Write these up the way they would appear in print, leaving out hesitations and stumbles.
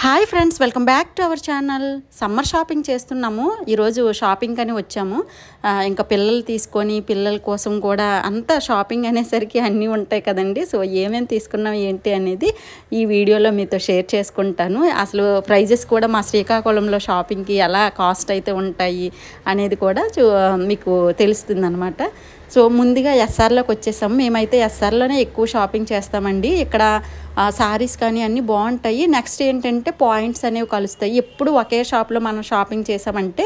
Hi friends, welcome back to our channel. Summer shopping చేస్తున్నాము. ఈరోజు shopping అని వచ్చాము. ఇంకా పిల్లలు తీసుకొని పిల్లల కోసం కూడా అంతా షాపింగ్ అనేసరికి అన్నీ ఉంటాయి కదండి. సో ఏమేమి తీసుకున్నాం ఏంటి అనేది ఈ వీడియోలో మీతో షేర్ చేసుకుంటాను. అసలు ప్రైజెస్ కూడా మా శ్రీకాకుళంలో షాపింగ్కి ఎలా కాస్ట్ అయితే ఉంటాయి అనేది కూడా మీకు తెలుస్తుంది అనమాట. సో ముందుగా ఎస్ఆర్లోకి వచ్చేసాము. మేమైతే ఎస్ఆర్లోనే ఎక్కువ షాపింగ్ చేస్తామండి. ఇక్కడ సారీస్ కానీ అన్నీ బాగుంటాయి. నెక్స్ట్ ఏంటంటే పాయింట్స్ అనేవి కలుస్తాయి. ఎప్పుడు ఒకే షాప్లో మనం షాపింగ్ చేసామంటే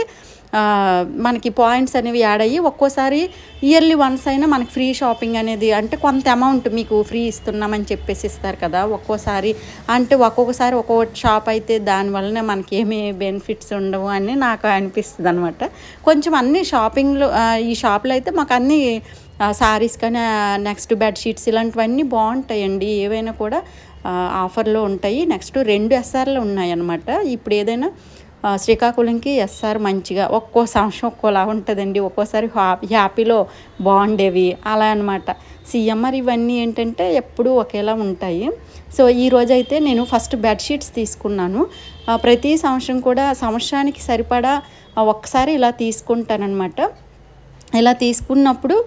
మనకి పాయింట్స్ అనేవి యాడ్ అయ్యి ఒక్కోసారి ఇయర్లీ వన్స్ అయినా మనకి ఫ్రీ షాపింగ్ అనేది, అంటే కొంత అమౌంట్ మీకు ఫ్రీ ఇస్తున్నామని చెప్పేసి ఇస్తారు కదా. ఒక్కోసారి అంటే ఒక్కొక్కసారి ఒక్కొక్క షాప్ అయితే దానివల్లనే మనకి ఏమీ బెనిఫిట్స్ ఉండవు అని నాకు అనిపిస్తుంది అనమాట. కొంచెం అన్ని షాపింగ్లో ఈ షాప్లో అయితే మాకు అన్నీ సారీస్ కానీ నెక్స్ట్ బెడ్షీట్స్ ఇలాంటివన్నీ బాగుంటాయండి. ఏవైనా కూడా ఆఫర్లో ఉంటాయి. నెక్స్ట్ 2 ఎస్ఆర్లు ఉన్నాయన్నమాట. ఇప్పుడు ఏదైనా శ్రీకాకుళంకి ఎస్ఆర్ మంచిగా ఒక్కో సంవత్సరం ఒక్కోలా ఉంటుందండి. ఒక్కోసారి హ్యాపీలో బాగుండేవి అలా అనమాట. సిఎంఆర్ ఇవన్నీ ఏంటంటే ఎప్పుడూ ఒకేలా ఉంటాయి. సో ఈరోజైతే నేను ఫస్ట్ బెడ్షీట్స్ తీసుకున్నాను. ప్రతి సంవత్సరం కూడా సంవత్సరానికి సరిపడా ఒక్కసారి ఇలా తీసుకుంటానమాట. ఇలా తీసుకున్నప్పుడు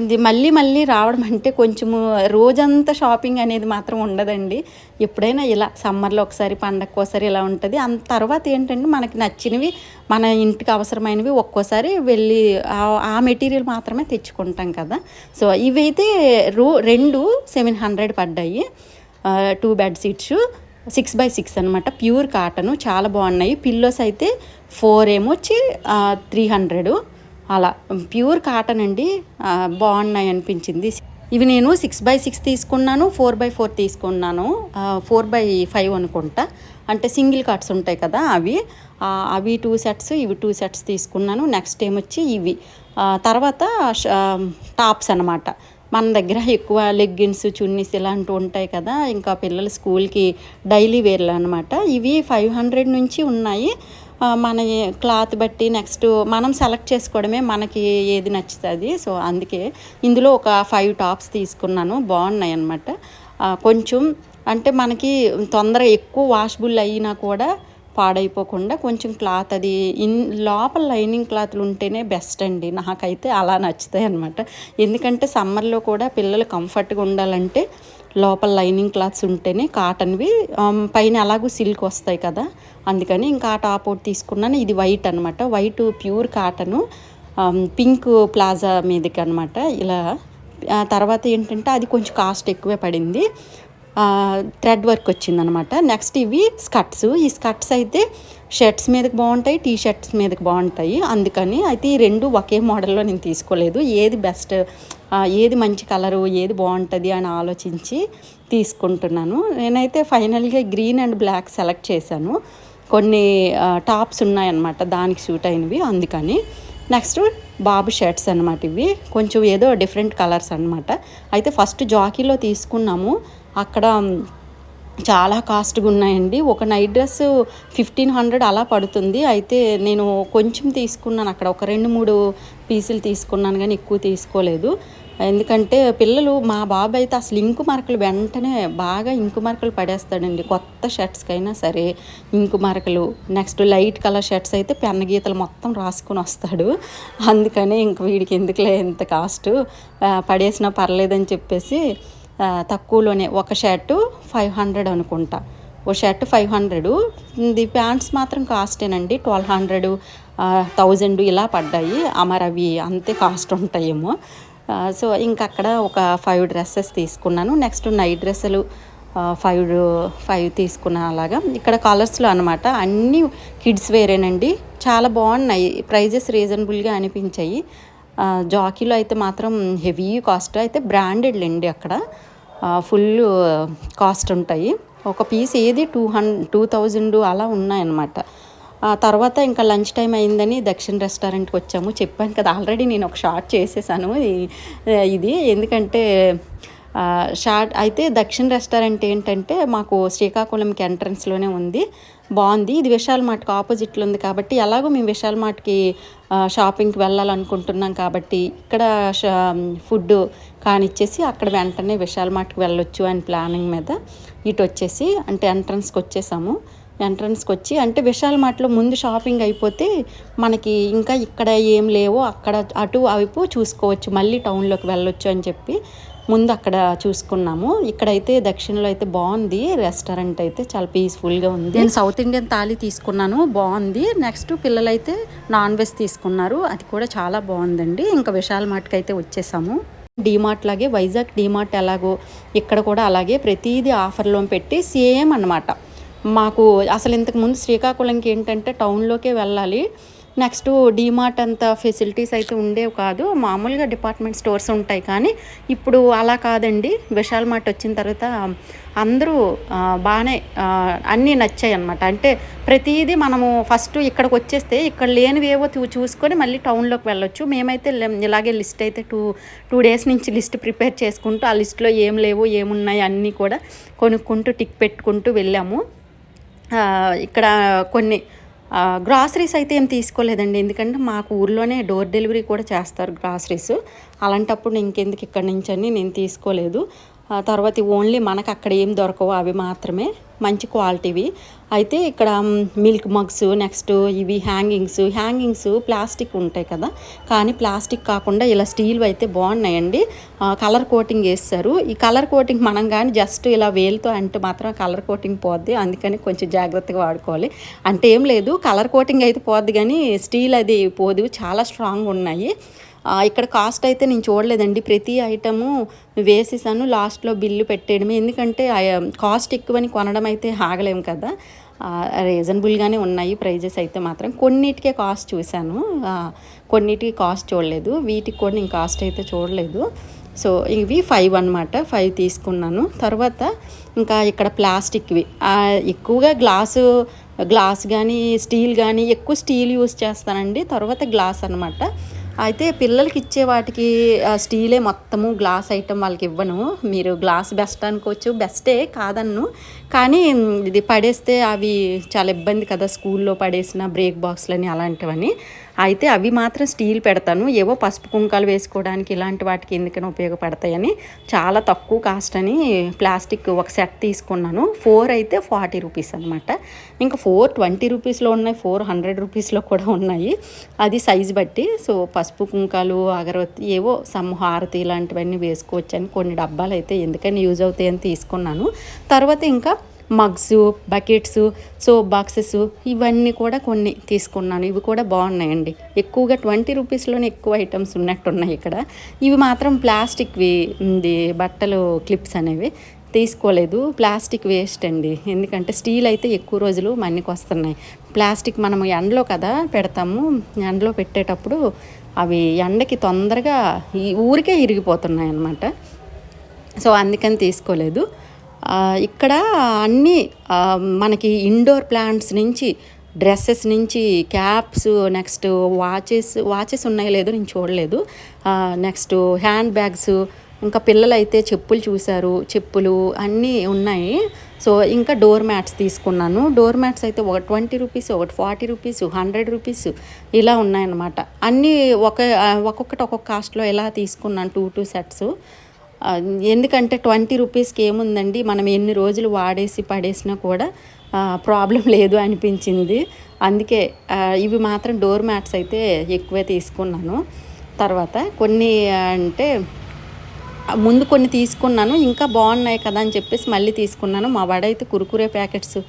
ఇది మళ్ళీ రావడం అంటే కొంచెము రోజంతా షాపింగ్ అనేది మాత్రం ఉండదండి. ఎప్పుడైనా ఇలా సమ్మర్లో ఒకసారి, పండగకి ఒకసారి ఇలా ఉంటుంది. తర్వాత ఏంటంటే మనకి నచ్చినవి, మన ఇంటికి అవసరమైనవి ఒక్కోసారి వెళ్ళి ఆ మెటీరియల్ మాత్రమే తెచ్చుకుంటాం కదా. సో ఇవైతే 2 700 పడ్డాయి. 2 బెడ్షీట్స్ 6x6 అనమాట. ప్యూర్ కాటను, చాలా బాగున్నాయి. పిల్లోస్ అయితే 4 ఏమో వచ్చి 300 అలా. ప్యూర్ కాటన్ అండి, బాగున్నాయి అనిపించింది. ఇవి నేను 6x6 తీసుకున్నాను, 4x4 తీసుకున్నాను. 4x5 అనుకుంటా, అంటే సింగిల్ కట్స్ ఉంటాయి కదా అవి 2 సెట్స్, ఇవి 2 సెట్స్ తీసుకున్నాను. నెక్స్ట్ ఏమొచ్చి ఇవి తర్వాత టాప్స్ అనమాట. మన దగ్గర ఎక్కువ లెగ్గిన్స్, చున్నీస్ ఇలాంటివి ఉంటాయి కదా, ఇంకా పిల్లల స్కూల్కి డైలీ వేర్లు అనమాట. ఇవి 500 నుంచి ఉన్నాయి. మన క్లాత్ బట్టి నెక్స్ట్ మనం సెలెక్ట్ చేసుకోవడమే, మనకి ఏది నచ్చుతుంది. సో అందుకే ఇందులో ఒక 5 టాప్స్ తీసుకున్నాను. బాగున్నాయి అన్నమాట. కొంచెం అంటే మనకి తొందరగా ఎక్కువ వాషబుల్ అయినా కూడా పాడైపోకుండా కొంచెం క్లాత్ అది లోపల లైనింగ్ క్లాత్లు ఉంటేనే బెస్ట్ అండి. నాకైతే అలా నచ్చుతాయి అనమాట. ఎందుకంటే సమ్మర్లో కూడా పిల్లలు కంఫర్ట్గా ఉండాలంటే లోపల లైనింగ్ క్లాత్స్ ఉంటేనే, కాటన్వి పైన అలాగూ సిల్క్ వస్తాయి కదా, అందుకని ఇంకా ఆ టాప్ ఒకటి తీసుకున్నాను. ఇది వైట్ అనమాట. White pure cotton, pink plaza మీదకి అనమాట. ఇలా తర్వాత ఏంటంటే అది కొంచెం కాస్ట్ ఎక్కువే పడింది. థ్రెడ్ వర్క్ వచ్చిందనమాట. నెక్స్ట్ ఇవి స్కర్ట్స్. ఈ స్కర్ట్స్ అయితే షర్ట్స్ మీదకి బాగుంటాయి, టీ షర్ట్స్ మీదకి బాగుంటాయి. అందుకని అయితే ఈ 2 ఒకే మోడల్లో నేను తీసుకోలేదు. ఏది బెస్ట్, ఏది మంచి కలరు, ఏది బాగుంటుంది అని ఆలోచించి తీసుకుంటున్నాను. నేనైతే ఫైనల్గా గ్రీన్ అండ్ బ్లాక్ సెలెక్ట్ చేశాను. కొన్ని టాప్స్ ఉన్నాయన్నమాట దానికి సూట్ అయినవి, అందుకని. నెక్స్ట్ బాబు షర్ట్స్ అనమాట. ఇవి కొంచెం ఏదో డిఫరెంట్ కలర్స్ అనమాట. అయితే ఫస్ట్ జాకీలో తీసుకున్నాము. అక్కడ చాలా కాస్ట్గా ఉన్నాయండి. ఒక నైట్ డ్రెస్ 1500 అలా పడుతుంది. అయితే నేను కొంచెం తీసుకున్నాను అక్కడ, ఒక 2-3 పీసులు తీసుకున్నాను కానీ ఎక్కువ తీసుకోలేదు. ఎందుకంటే పిల్లలు, మా బాబు అయితే అసలు ఇంకు మరకలు వెంటనే బాగా ఇంకు మరకలు పడేస్తాడండి. కొత్త షర్ట్స్కైనా సరే ఇంకు మరకలు. నెక్స్ట్ లైట్ కలర్ షర్ట్స్ అయితే పెన్న గీతలు మొత్తం రాసుకొని వస్తాడు. అందుకని ఇంక వీడికి ఎందుకులే ఎంత కాస్ట్, పడేసినా పర్లేదని చెప్పేసి తక్కువలోనే ఒక షర్టు 500 అనుకుంటా. ఓ షర్ట్ 500. ఇది ప్యాంట్స్ మాత్రం కాస్టేనండి, 1200 1000 ఇలా పడ్డాయి. మరి అవి అంతే కాస్ట్ ఉంటాయేమో. సో ఇంకక్కడ ఒక 5 డ్రెస్సెస్ తీసుకున్నాను. నెక్స్ట్ నైట్ డ్రెస్సులు 5 తీసుకున్నాను. అలాగా ఇక్కడ కలర్స్లో అనమాట. అన్నీ కిడ్స్ వేరేనండి, చాలా బాగున్నాయి. ప్రైజెస్ రీజనబుల్గా అనిపించాయి. జాకీలో అయితే మాత్రం హెవీ కాస్ట్, అయితే బ్రాండెడ్లండి. అక్కడ ఫుల్ కాస్ట్ ఉంటాయి. ఒక పీస్ ఏది 2000 అలా ఉన్నాయన్నమాట. తర్వాత ఇంకా లంచ్ టైం అయిందని దక్షిణ్ రెస్టారెంట్కి వచ్చాము. చెప్పాను కదా ఆల్రెడీ, నేను ఒక షార్ట్ చేసేసాను ఇది. ఎందుకంటే షార్ట్ అయితే దక్షిణ్ రెస్టారెంట్ ఏంటంటే మాకు శ్రీకాకుళంకి ఎంట్రన్స్లోనే ఉంది. బాగుంది. ఇది విశాల్ మార్ట్కి ఆపోజిట్లో ఉంది కాబట్టి, ఎలాగో మేము విశాల్ మార్ట్కి షాపింగ్కి వెళ్ళాలనుకుంటున్నాం కాబట్టి ఇక్కడ ఫుడ్ కానిచ్చేసి అక్కడ వెంటనే విశాల్ మార్ట్కి వెళ్ళొచ్చు అని ప్లానింగ్ మీద ఇటు వచ్చేసి అంటే ఎంట్రన్స్కి వచ్చేసాము. ఎంట్రన్స్కి వచ్చి అంటే విశాల్ మార్ట్లో ముందు షాపింగ్ అయిపోతే మనకి ఇంకా ఇక్కడ ఏం లేవో అక్కడ అటు వైపు చూసుకోవచ్చు, మళ్ళీ టౌన్లోకి వెళ్ళొచ్చు అని చెప్పి ముందు అక్కడ చూసుకున్నాము. ఇక్కడైతే దక్షిణలో అయితే బాగుంది, రెస్టారెంట్ అయితే చాలా పీస్ఫుల్గా ఉంది. నేను సౌత్ ఇండియన్ థాలీ తీసుకున్నాను, బాగుంది. నెక్స్ట్ పిల్లలైతే నాన్ వెజ్ తీసుకున్నారు, అది కూడా చాలా బాగుందండి. ఇంకా విశాల్ మార్ట్కి అయితే వచ్చేసాము. డీమార్ట్ లాగే వైజాగ్ డీమార్ట్ ఎలాగో ఇక్కడ కూడా అలాగే ప్రతిదీ ఆఫర్లో పెట్టి సేమ్ అన్నమాట. మాకు అసలు ఇంతకుముందు శ్రీకాకుళంకి ఏంటంటే టౌన్లోకే వెళ్ళాలి, నెక్స్ట్ డీమార్ట్ అంత ఫెసిలిటీస్ అయితే ఉండేవి కాదు, మామూలుగా డిపార్ట్మెంట్ స్టోర్స్ ఉంటాయి. కానీ ఇప్పుడు అలా కాదండి, విశాల్ మార్ట్ వచ్చిన తర్వాత అందరూ బాగానే అన్నీ నచ్చాయి అన్నమాట. అంటే ప్రతిదీ మనము ఫస్ట్ ఇక్కడికి వచ్చేస్తే ఇక్కడ లేనివి ఏవో చూసుకొని మళ్ళీ టౌన్లోకి వెళ్ళొచ్చు. మేమైతే ఇలాగే లిస్ట్ అయితే టూ డేస్ నుంచి లిస్ట్ ప్రిపేర్ చేసుకుంటూ ఆ లిస్ట్లో ఏం లేవు ఏమున్నాయి అన్నీ కూడా కొనుక్కుంటూ టిక్ పెట్టుకుంటూ వెళ్ళాము. ఇక్కడ కొన్ని గ్రాసరీస్ అయితే ఏం తీసుకోలేదండి, ఎందుకంటే మాకు ఊర్లోనే డోర్ డెలివరీ కూడా చేస్తారు గ్రాసరీస్. అలాంటప్పుడు ఇంకెందుకు ఇక్కడి నుంచి అని నేను తీసుకోలేదు. తర్వాత ఓన్లీ మనకు అక్కడ ఏం దొరకవో అవి మాత్రమే మంచి క్వాలిటీవి. అయితే ఇక్కడ మిల్క్ మగ్స్, నెక్స్ట్ ఇవి హ్యాంగింగ్స్ ప్లాస్టిక్ ఉంటాయి కదా, కానీ ప్లాస్టిక్ కాకుండా ఇలా స్టీల్ అయితే బాగున్నాయండి. కలర్ కోటింగ్ వేస్తారు. ఈ కలర్ కోటింగ్ మనం కానీ జస్ట్ ఇలా వేలుతో అంటే మాత్రం కలర్ కోటింగ్ పోద్ది, అందుకని కొంచెం జాగ్రత్తగా వాడుకోవాలి. అంటే ఏం లేదు, కలర్ కోటింగ్ అయితే పోద్ది కానీ స్టీల్ అది పోదు, చాలా స్ట్రాంగ్ ఉన్నాయి. ఇక్కడ కాస్ట్ అయితే నేను చూడలేదండి, ప్రతి ఐటము వేసేసాను, లాస్ట్లో బిల్లు పెట్టేయడమే. ఎందుకంటే కాస్ట్ ఎక్కువని కొనడం అయితే ఆగలేము కదా, రీజనబుల్గానే ఉన్నాయి ప్రైజెస్ అయితే మాత్రం. కొన్నిటికే కాస్ట్ చూశాను, కొన్నిటికి కాస్ట్ చూడలేదు, వీటికి కూడా నేను కాస్ట్ అయితే చూడలేదు. సో ఇవి 5 అన్నమాట, 5 తీసుకున్నాను. తర్వాత ఇంకా ఇక్కడ ప్లాస్టిక్వి ఎక్కువగా గ్లాస్ కానీ స్టీల్ కానీ ఎక్కువ స్టీల్ యూస్ చేస్తానండి, తర్వాత గ్లాస్ అన్నమాట. అయితే పిల్లలకి ఇచ్చే వాటికి స్టీలే మొత్తము, గ్లాస్ ఐటమ్ వాళ్ళకి ఇవ్వను. మీరు గ్లాస్ బెస్ట్ అనుకోవచ్చు, బెస్టే కాదన్ను, కానీ ఇది పడేస్తే అవి చాలా ఇబ్బంది కదా, స్కూల్లో పడేసిన బ్రేక్ బాక్స్లని అలాంటివని. అయితే అవి మాత్రం స్టీల్ పెడతాను, ఏవో పసుపు కుంకాలు వేసుకోవడానికి ఇలాంటి వాటికి ఎందుకని ఉపయోగపడతాయని చాలా తక్కువ కాస్ట్ అని ప్లాస్టిక్ ఒక సెట్ తీసుకున్నాను. 4 అయితే 40 రూపీస్ అనమాట. ఇంకా 420 రూపీస్లో ఉన్నాయి, 400 రూపీస్లో కూడా ఉన్నాయి, అది సైజు బట్టి. సో పసుపు కుంకాలు, అగరవత్తి, ఏవో హారతి ఇలాంటివన్నీ వేసుకోవచ్చు అని కొన్ని డబ్బాలు అయితే ఎందుకని యూజ్ అవుతాయని తీసుకున్నాను. తర్వాత ఇంకా మగ్స్, బకెట్స్, సోప్ బాక్సెస్ ఇవన్నీ కూడా కొన్ని తీసుకున్నాను. ఇవి కూడా బాగున్నాయండి, ఎక్కువగా 20 రూపీస్లోనే ఎక్కువ ఐటమ్స్ ఉన్నట్టున్నాయి ఇక్కడ. ఇవి మాత్రం ప్లాస్టిక్వి, బట్టలు క్లిప్స్ అనేవి తీసుకోలేదు, ప్లాస్టిక్ వేస్ట్ అండి. ఎందుకంటే స్టీల్ అయితే ఎక్కువ రోజులు మన్నికి వస్తున్నాయి, ప్లాస్టిక్ మనము ఎండలో కదా పెడతాము, ఎండలో పెట్టేటప్పుడు అవి ఎండకి తొందరగా ఊరికే ఇరిగిపోతున్నాయి అన్నమాట. సో అందుకని తీసుకోలేదు. ఇక్కడ అన్నీ మనకి ఇండోర్ ప్లాంట్స్ నుంచి డ్రెస్సెస్ నుంచి క్యాప్స్, నెక్స్ట్ వాచెస్ ఉన్నాయో లేదో నేను చూడలేదు, నెక్స్ట్ హ్యాండ్ బ్యాగ్స్, ఇంకా పిల్లలైతే చెప్పులు చూశారు, చెప్పులు అన్నీ ఉన్నాయి. సో ఇంకా డోర్ మ్యాట్స్ తీసుకున్నాను. డోర్ మ్యాట్స్ అయితే ఒకటి 20 రూపీస్, ఒకటి 40 రూపీస్, 100 రూపీస్ ఇలా ఉన్నాయన్నమాట. అన్నీ ఒక్కొక్కటి ఒక్కొక్క కాస్ట్లో ఎలా తీసుకున్నాను, 2 సెట్స్. ఎందుకంటే 20 రూపీస్కి ఏముందండి, మనం ఎన్ని రోజులు వాడేసి పడేసినా కూడా ప్రాబ్లం లేదు అనిపించింది. అందుకే ఇవి మాత్రం డోర్ మ్యాట్స్ అయితే ఎక్కువే తీసుకున్నాను. తర్వాత కొన్ని అంటే ముందు కొన్ని తీసుకున్నాను, ఇంకా బాగున్నాయి కదా అని చెప్పేసి మళ్ళీ తీసుకున్నాను. మా వాడైతే కురుకురే ప్యాకెట్స్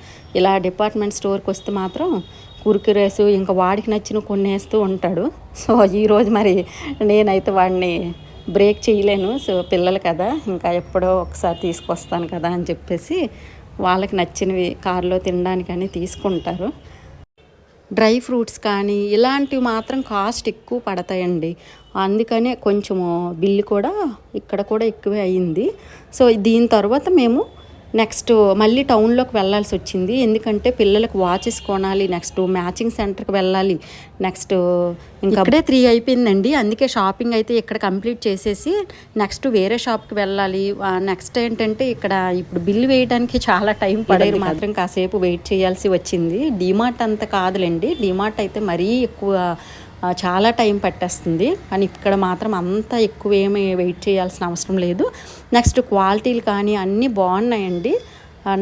ఇలా డిపార్ట్మెంట్ స్టోర్కి వస్తే మాత్రం కురుకురేసు ఇంకా వాడికి నచ్చిన కొన్ని వేస్తూ ఉంటాడు. సో ఈరోజు మరి నేనైతే వాడిని బ్రేక్ చేయలేను, సో పిల్లలు కదా, ఇంకా ఎప్పుడో ఒకసారి తీసుకొస్తాను కదా అని చెప్పేసి వాళ్ళకి నచ్చినవి కారులో తినడానికని తీసుకుంటారు. డ్రై ఫ్రూట్స్ కానీ ఇలాంటివి మాత్రం కాస్ట్ ఎక్కువ పడతాయండి, అందుకనే కొంచెము బిల్లు కూడా ఇక్కడ కూడా ఎక్కువే అయ్యింది. సో దీని తర్వాత మేము నెక్స్ట్ మళ్ళీ టౌన్లోకి వెళ్ళాల్సి వచ్చింది, ఎందుకంటే పిల్లలకు వాచెస్ కొనాలి, నెక్స్ట్ మ్యాచింగ్ సెంటర్కి వెళ్ళాలి, నెక్స్ట్ ఇంకా అప్పుడే 3 అయిపోయిందండి. అందుకే షాపింగ్ అయితే ఇక్కడ కంప్లీట్ చేసేసి నెక్స్ట్ వేరే షాప్కి వెళ్ళాలి. నెక్స్ట్ ఏంటంటే ఇక్కడ ఇప్పుడు బిల్లు వేయడానికి చాలా టైం పడేది, మాత్రం కాసేపు వెయిట్ చేయాల్సి వచ్చింది. డీమార్ట్ అంత కాదులేండి, డీమార్ట్ అయితే మరీ ఎక్కువ చాలా టైం పట్టేస్తుంది, కానీ ఇక్కడ మాత్రం అంత ఎక్కువ ఏమీ వెయిట్ చేయాల్సిన అవసరం లేదు. నెక్స్ట్ క్వాలిటీలు కానీ అన్నీ బాగున్నాయండి.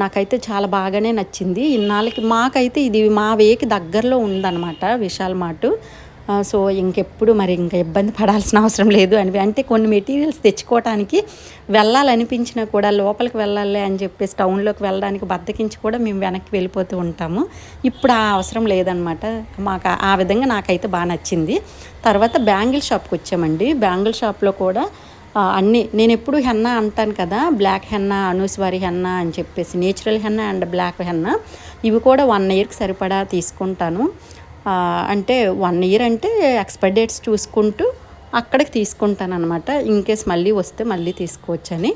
నాకైతే చాలా బాగానే నచ్చింది. ఇన్నాళ్ళకి మాకైతే ఇది మా వేకి దగ్గరలో ఉందన్నమాట విశాల్ మార్ట్. సో ఇంకెప్పుడు మరి ఇంకా ఇబ్బంది పడాల్సిన అవసరం లేదు అని అంటే కొన్ని మెటీరియల్స్ తెచ్చుకోవడానికి వెళ్ళాలనిపించినా కూడా లోపలికి వెళ్ళాలి అని చెప్పేసి టౌన్లోకి వెళ్ళడానికి బద్దకించి కూడా మేము వెనక్కి వెళ్ళిపోతూ ఉంటాము. ఇప్పుడు ఆ అవసరం లేదనమాట. మాకు ఆ విధంగా నాకైతే బాగా నచ్చింది. తర్వాత బ్యాంగిల్ షాప్కి వచ్చామండి. బ్యాంగిల్ షాప్లో కూడా అన్నీ నేను ఎప్పుడు హెన్నా అంటాను కదా, బ్లాక్ హెన్నా, అనూస్వారి హెన్నా అని చెప్పేసి natural henna and black henna ఇవి కూడా 1 ఇయర్కి సరిపడా తీసుకుంటాను. అంటే 1 ఇయర్ అంటే ఎక్స్పైరీ డేట్స్ చూసుకుంటూ అక్కడికి తీసుకుంటాను అనమాట. ఇన్కేస్ మళ్ళీ వస్తే మళ్ళీ తీసుకోవచ్చని.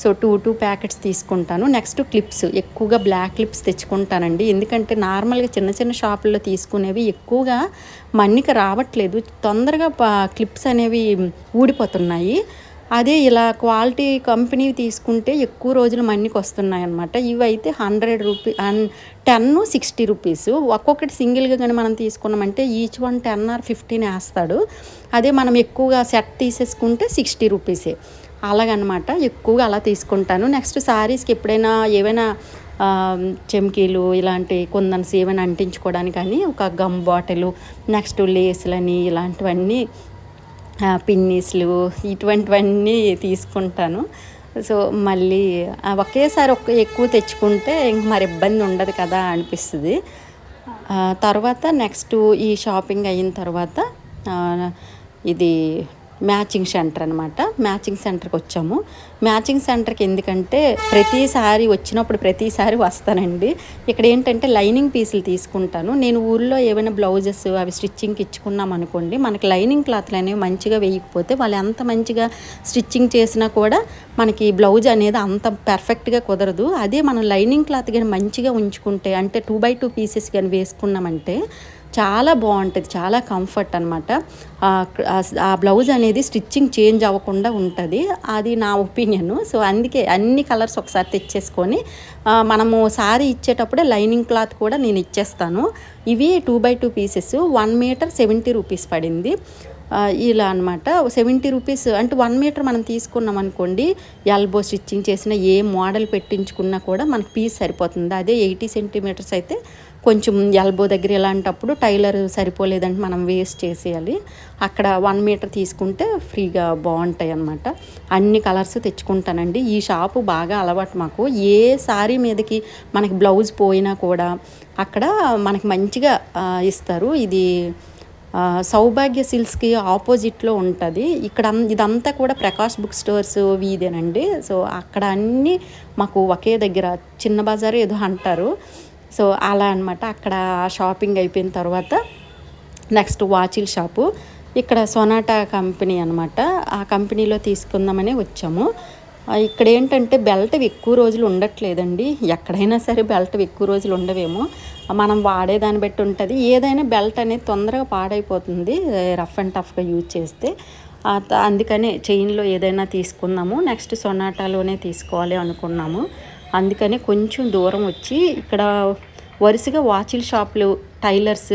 సో 2 ప్యాకెట్స్ తీసుకుంటాను. నెక్స్ట్ క్లిప్స్, ఎక్కువగా బ్లాక్ క్లిప్స్ తెచ్చుకుంటానండి. ఎందుకంటే నార్మల్గా చిన్న చిన్న షాపుల్లో తీసుకునేవి ఎక్కువగా మన్నిక రావట్లేదు, తొందరగా క్లిప్స్ అనేవి ఊడిపోతున్నాయి. అదే ఇలా క్వాలిటీ కంపెనీ తీసుకుంటే ఎక్కువ రోజులు మన్నికి వస్తున్నాయి అన్నమాట. ఇవైతే 100 రూపీ 10 60 రూపీస్. ఒక్కొక్కటి సింగిల్గా కానీ మనం తీసుకున్నామంటే ఈచ్ 1 10 or 15 వేస్తాడు. అదే మనం ఎక్కువగా సెట్ తీసేసుకుంటే 60 రూపీసే. అలాగనమాట, ఎక్కువగా అలా తీసుకుంటాను. నెక్స్ట్ శారీస్కి ఎప్పుడైనా ఏవైనా చెమ్కీలు ఇలాంటి కుందన్స్ ఏమైనా అంటించుకోవడానికి కానీ ఒక గమ్ బాటిల్, నెక్స్ట్ లేస్లని ఇలాంటివన్నీ పిన్నీస్లు ఇటువంటివన్నీ తీసుకుంటాను. సో మళ్ళీ ఒకేసారి ఎక్కువ తెచ్చుకుంటే ఇంక మరి ఇబ్బంది ఉండదు కదా అనిపిస్తుంది. తర్వాత నెక్స్ట్ ఈ షాపింగ్ అయిన తర్వాత ఇది మ్యాచింగ్ సెంటర్ అనమాట. మ్యాచింగ్ సెంటర్కి వచ్చాము. మ్యాచింగ్ సెంటర్కి ఎందుకంటే ప్రతిసారి వస్తానండి. ఇక్కడ ఏంటంటే లైనింగ్ పీసులు తీసుకుంటాను. నేను ఊళ్ళో ఏమైనా బ్లౌజెస్ అవి స్టిచ్చింగ్కి ఇచ్చుకున్నాం అనుకోండి, మనకి లైనింగ్ క్లాత్లు అనేవి మంచిగా వేయకపోతే వాళ్ళు ఎంత మంచిగా స్టిచ్చింగ్ చేసినా కూడా మనకి బ్లౌజ్ అనేది అంత పర్ఫెక్ట్గా కుదరదు. అదే మనం లైనింగ్ క్లాత్ కానీ మంచిగా ఉంచుకుంటే, అంటే 2x2 పీసెస్ కానీ వేసుకున్నామంటే చాలా బాగుంటుంది, చాలా కంఫర్ట్ అనమాట. ఆ బ్లౌజ్ అనేది స్టిచ్చింగ్ చేంజ్ అవ్వకుండా ఉంటుంది. అది నా ఒపీనియన్. సో అందుకే అన్ని కలర్స్ ఒకసారి తెచ్చేసుకొని మనము సారీ ఇచ్చేటప్పుడే లైనింగ్ క్లాత్ కూడా నేను ఇచ్చేస్తాను. ఇవి 2x2 పీసెస్ 1 మీటర్ 70 రూపీస్ పడింది. ఇలా అనమాట. 70 రూపీస్ అంటే 1 మీటర్ మనం తీసుకున్నాం అనుకోండి, ఎల్బో స్టిచ్చింగ్ చేసిన ఏ మోడల్ పెట్టించుకున్నా కూడా మనకి పీస్ సరిపోతుంది. అదే 80 సెంటీమీటర్స్ అయితే కొంచెం ఎల్బో దగ్గర ఇలాంటప్పుడు టైలర్ సరిపోలేదంటే మనం వేస్ట్ చేసేయాలి. అక్కడ 1 మీటర్ తీసుకుంటే ఫ్రీగా బాగుంటాయి అన్నమాట. అన్ని కలర్స్ తెచ్చుకుంటానండి. ఈ షాపు బాగా అలవాటు మాకు. ఏ సారీ మీదకి మనకి బ్లౌజ్ పోయినా కూడా అక్కడ మనకి మంచిగా ఇస్తారు. ఇది సౌభాగ్య సిల్క్స్కి ఆపోజిట్లో ఉంటుంది. ఇక్కడ ఇదంతా కూడా ప్రకాష్ బుక్ స్టోర్స్ వీధేనండి. సో అక్కడ అన్నీ మాకు ఒకే దగ్గర, చిన్న బజార్ ఏదో అంటారు. సో అలా అనమాట. అక్కడ షాపింగ్ అయిపోయిన తర్వాత నెక్స్ట్ వాచిల్ షాపు. ఇక్కడ సొనాటా కంపెనీ అనమాట. ఆ కంపెనీలో తీసుకుందామని వచ్చాము. ఇక్కడ ఏంటంటే బెల్ట్ ఎక్కువ రోజులు ఉండట్లేదండి. ఎక్కడైనా సరే బెల్ట్ ఎక్కువ రోజులు ఉండవేమో, మనం వాడేదాన్ని బట్టి ఉంటుంది. ఏదైనా బెల్ట్ అనేది తొందరగా పాడైపోతుంది రఫ్ అండ్ టఫ్గా యూజ్ చేస్తే. అందుకనే చైన్లో ఏదైనా తీసుకుందాము, నెక్స్ట్ సొనాటాలోనే తీసుకోవాలి అనుకున్నాము. అందుకని కొంచెం దూరం వచ్చి ఇక్కడ వరుసగా వాచిల్ షాపులు, టైలర్స్,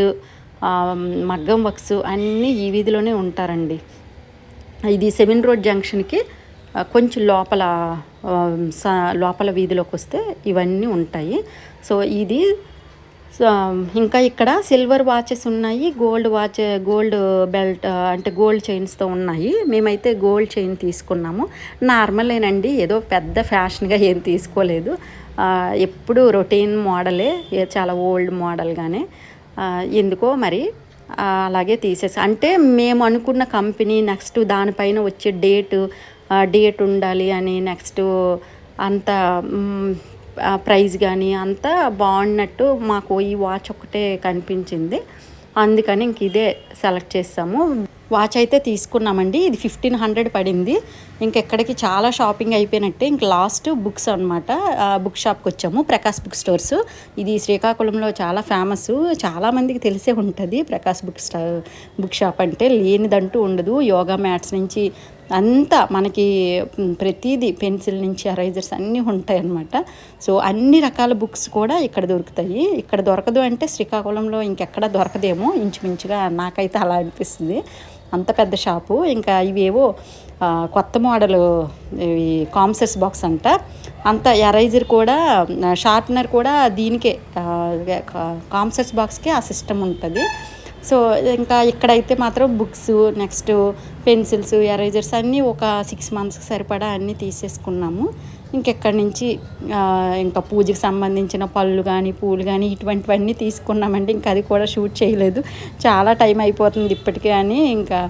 మగ్గం వర్క్స్ అన్నీ ఈ వీధిలోనే ఉంటారండి. ఇది 7 రోడ్ జంక్షన్కి కొంచెం లోపల వీధిలోకి వస్తే ఇవన్నీ ఉంటాయి. సో ఇది ఇంకా ఇక్కడ సిల్వర్ వాచెస్ ఉన్నాయి, గోల్డ్ బెల్ట్ అంటే గోల్డ్ చైన్స్తో ఉన్నాయి. మేమైతే గోల్డ్ చైన్ తీసుకున్నాము. నార్మలేనండి, ఏదో పెద్ద ఫ్యాషన్గా ఏం తీసుకోలేదు. ఎప్పుడు రొటీన్ మోడలే, చాలా ఓల్డ్ మోడల్గానే ఎందుకో మరి అలాగే తీసేసి, అంటే మేము అనుకున్న కంపెనీ నెక్స్ట్ దానిపైన వచ్చే డేట్ ఉండాలి అని, నెక్స్ట్ అంత ప్రైస్ కానీ అంతా బాగున్నట్టు మాకు ఈ వాచ్ ఒకటే కనిపించింది. అందుకని ఇంక ఇదే సెలెక్ట్ చేస్తాము. వాచ్ అయితే తీసుకున్నామండి. ఇది 1500 పడింది. ఇంకెక్కడికి చాలా షాపింగ్ అయిపోయినట్టే. ఇంక లాస్ట్ బుక్స్ అనమాట. బుక్ షాప్కి వచ్చాము, ప్రకాష్ బుక్ స్టోర్స్. ఇది శ్రీకాకుళంలో చాలా ఫేమస్, చాలామందికి తెలిసే ఉంటుంది. ప్రకాష్ బుక్ షాప్ అంటే లేనిదంటూ ఉండదు. యోగా మ్యాట్స్ నుంచి అంతా మనకి ప్రతిదీ, పెన్సిల్ నుంచి ఎరైజర్స్ అన్నీ ఉంటాయి అన్నమాట. సో అన్ని రకాల బుక్స్ కూడా ఇక్కడ దొరుకుతాయి. ఇక్కడ దొరకదు అంటే శ్రీకాకుళంలో ఇంకెక్కడ దొరకదేమో ఇంచుమించుగా, నాకైతే అలా అనిపిస్తుంది. అంత పెద్ద షాపు. ఇంకా ఇవేవో కొత్త మోడలు ఇవి కాంసెస్ బాక్స్ అంట. అంత ఎరైజర్ కూడా షార్ప్నర్ కూడా దీనికే కాంసెస్ బాక్స్కే ఆ సిస్టమ్ ఉంటుంది. సో ఇంకా ఇక్కడైతే మాత్రం బుక్స్, నెక్స్ట్ పెన్సిల్స్, ఎరైజర్స్ అన్నీ ఒక 6 మంత్స్కి సరిపడా అన్నీ తీసేసుకున్నాము. ఇంకెక్కడి నుంచి ఇంకా పూజకి సంబంధించిన పళ్ళు కానీ, పూలు కానీ ఇటువంటివన్నీ తీసుకున్నామండి. ఇంకా అది కూడా షూట్ చేయలేదు, చాలా టైం అయిపోతుంది ఇప్పటికే అని ఇంకా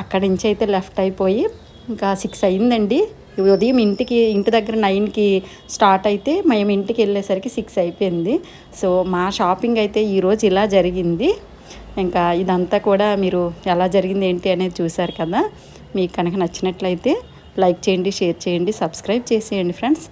అక్కడి నుంచి అయితే లెఫ్ట్ అయిపోయి ఇంకా 6 అయిందండి. ఉదయం ఇంటి దగ్గర 9కి స్టార్ట్ అయితే మేము ఇంటికి వెళ్ళేసరికి 6 అయిపోయింది. సో మా షాపింగ్ అయితే ఈరోజు ఇలా జరిగింది. ఇంకా ఇదంతా కూడా మీరు ఎలా జరిగింది ఏంటి అనేది చూశారు కదా. మీకు కనుక నచ్చినట్లయితే లైక్ చేయండి, షేర్ చేయండి, సబ్స్క్రైబ్ చేసేయండి ఫ్రెండ్స్.